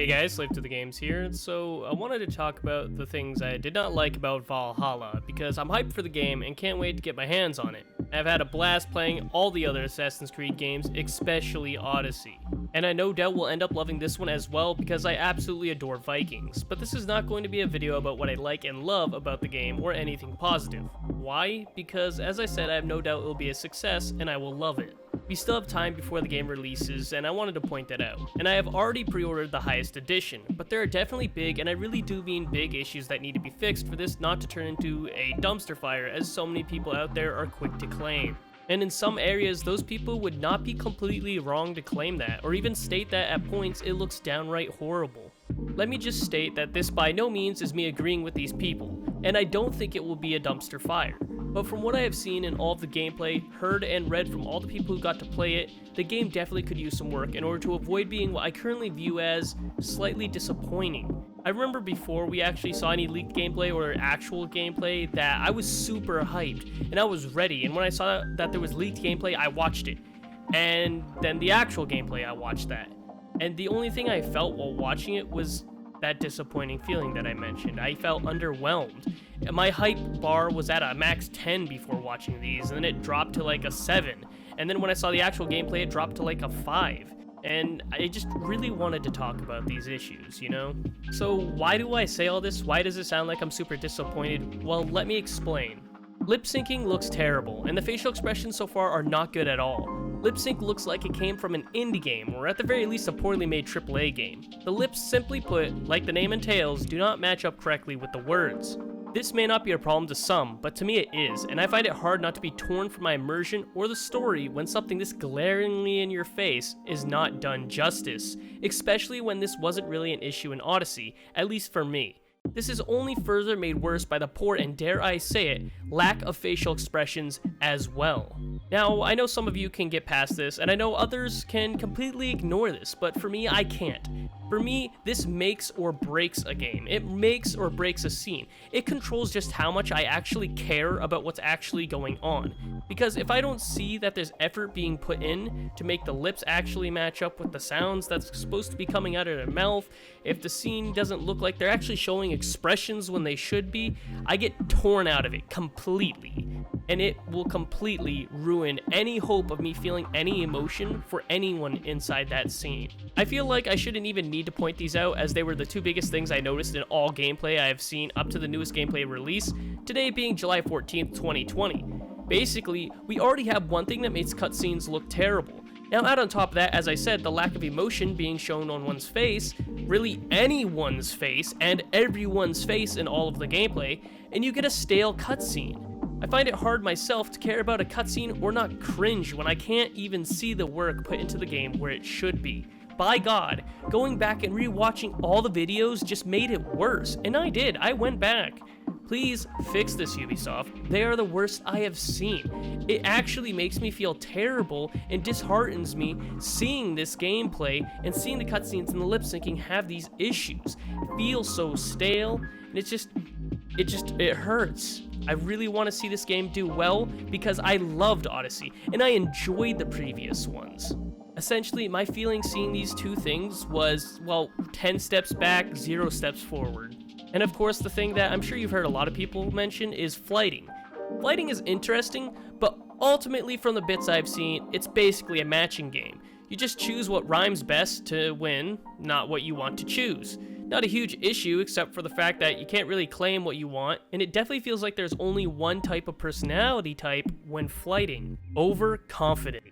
Hey guys, Slave to the Games here. So I wanted to talk about the things I did not like about Valhalla, because I'm hyped for the game and can't wait to get my hands on it. I've had a blast playing all the other Assassin's Creed games, especially Odyssey. And I no doubt will end up loving this one as well because I absolutely adore Vikings. But this is not going to be a video about what I like and love about the game or anything positive. Why? Because as I said, I have no doubt it will be a success and I will love it. We still have time before the game releases, and I wanted to point that out. And I have already pre-ordered the highest edition, but there are definitely big, and I really do mean big, issues that need to be fixed for this not to turn into a dumpster fire, as so many people out there are quick to claim. And in some areas, those people would not be completely wrong to claim that, or even state that at points it looks downright horrible. Let me just state that this by no means is me agreeing with these people, and I don't think it will be a dumpster fire. But from what I have seen in all of the gameplay, heard and read from all the people who got to play it, the game definitely could use some work in order to avoid being what I currently view as slightly disappointing. I remember before we actually saw any leaked gameplay or actual gameplay that I was super hyped and I was ready, and when I saw that there was leaked gameplay, I watched it. And then the actual gameplay, I watched that. And the only thing I felt while watching it was that disappointing feeling that I mentioned. I felt underwhelmed. And my hype bar was at a max 10 before watching these, and then it dropped to like a 7. And then when I saw the actual gameplay, it dropped to like a 5. And I just really wanted to talk about these issues, you know? So why do I say all this? Why does it sound like I'm super disappointed? Well, let me explain. Lip syncing looks terrible, and the facial expressions so far are not good at all. Lip sync looks like it came from an indie game, or at the very least a poorly made AAA game. The lips, simply put, like the name entails, do not match up correctly with the words. This may not be a problem to some, but to me it is, and I find it hard not to be torn from my immersion or the story when something this glaringly in your face is not done justice, especially when this wasn't really an issue in Odyssey, at least for me. This is only further made worse by the poor, and dare I say it, lack of facial expressions as well. Now, I know some of you can get past this, and I know others can completely ignore this, but for me, I can't. For me, this makes or breaks a game. It makes or breaks a scene. It controls just how much I actually care about what's actually going on. Because if I don't see that there's effort being put in to make the lips actually match up with the sounds that's supposed to be coming out of their mouth, if the scene doesn't look like they're actually showing expressions when they should be, I get torn out of it completely. And it will completely ruin any hope of me feeling any emotion for anyone inside that scene. I feel like I shouldn't even need to point these out, as they were the two biggest things I noticed in all gameplay I have seen up to the newest gameplay release, today being July 14th, 2020. Basically, we already have one thing that makes cutscenes look terrible. Now, add on top of that, as I said, the lack of emotion being shown on one's face, really anyone's face, and everyone's face in all of the gameplay, and you get a stale cutscene. I find it hard myself to care about a cutscene or not cringe when I can't even see the work put into the game where it should be. By God, going back and rewatching all the videos just made it worse, and I did, I went back. Please fix this, Ubisoft. They are the worst I have seen. It actually makes me feel terrible and disheartens me seeing this gameplay and seeing the cutscenes and the lip syncing have these issues. It feels so stale, and it hurts. I really want to see this game do well because I loved Odyssey and I enjoyed the previous ones. Essentially, my feeling seeing these two things was, well, 10 steps back, 0 steps forward. And of course, the thing that I'm sure you've heard a lot of people mention is flighting. Flighting is interesting, but ultimately from the bits I've seen, it's basically a matching game. You just choose what rhymes best to win, not what you want to choose. Not a huge issue, except for the fact that you can't really claim what you want, and it definitely feels like there's only one type of personality type when flighting: overconfident.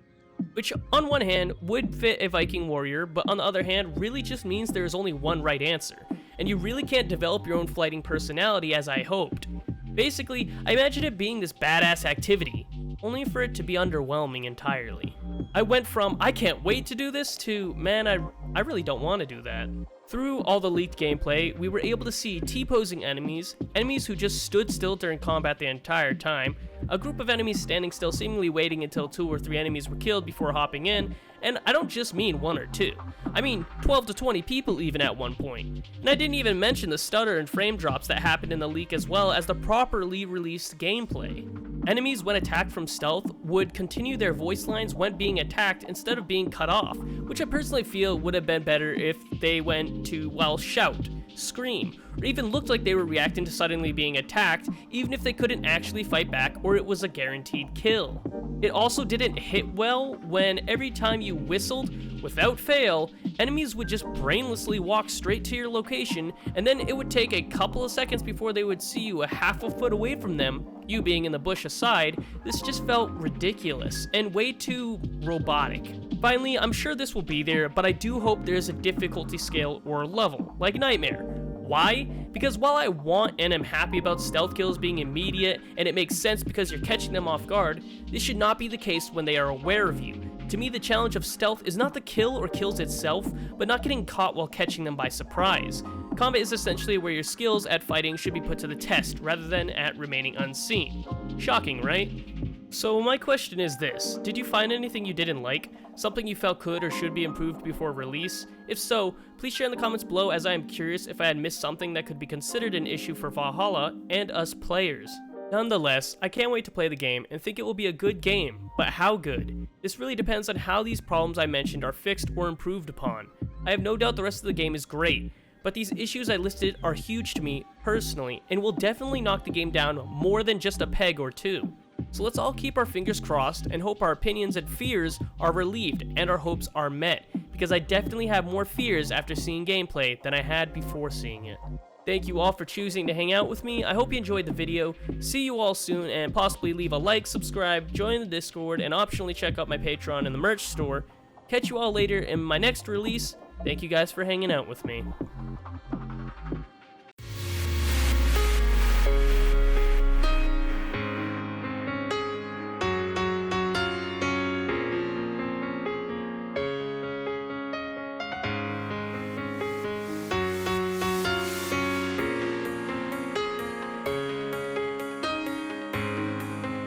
Which, on one hand, would fit a Viking warrior, but on the other hand, really just means there is only one right answer, and you really can't develop your own flighting personality as I hoped. Basically, I imagine it being this badass activity, only for it to be underwhelming entirely. I went from, I can't wait to do this, to, man, I really don't want to do that. Through all the leaked gameplay, we were able to see T-posing enemies who just stood still during combat the entire time, a group of enemies standing still seemingly waiting until 2 or 3 enemies were killed before hopping in, and I don't just mean 1 or 2. I mean 12 to 20 people even at one point. And I didn't even mention the stutter and frame drops that happened in the leak as well as the properly released gameplay. Enemies, when attacked from stealth, would continue their voice lines when being attacked instead of being cut off, which I personally feel would have been better if they went to, well, shout, scream, or even looked like they were reacting to suddenly being attacked, even if they couldn't actually fight back or it was a guaranteed kill. It also didn't hit well when every time you whistled, without fail, enemies would just brainlessly walk straight to your location, and then it would take a couple of seconds before they would see you a half a foot away from them, you being in the bush aside. This just felt ridiculous and way too robotic. Finally, I'm sure this will be there, but I do hope there's a difficulty scale or level, like Nightmare. Why? Because while I want and am happy about stealth kills being immediate, and it makes sense because you're catching them off guard, this should not be the case when they are aware of you. To me, the challenge of stealth is not the kill or kills itself, but not getting caught while catching them by surprise. Combat is essentially where your skills at fighting should be put to the test, rather than at remaining unseen. Shocking, right? So my question is this: did you find anything you didn't like? Something you felt could or should be improved before release? If so, please share in the comments below, as I am curious if I had missed something that could be considered an issue for Valhalla and us players. Nonetheless, I can't wait to play the game and think it will be a good game, but how good? This really depends on how these problems I mentioned are fixed or improved upon. I have no doubt the rest of the game is great, but these issues I listed are huge to me personally and will definitely knock the game down more than just a peg or two. So let's all keep our fingers crossed and hope our opinions and fears are relieved and our hopes are met, because I definitely have more fears after seeing gameplay than I had before seeing it. Thank you all for choosing to hang out with me. I hope you enjoyed the video. See you all soon, and possibly leave a like, subscribe, join the Discord, and optionally check out my Patreon and the merch store. Catch you all later in my next release. Thank you guys for hanging out with me.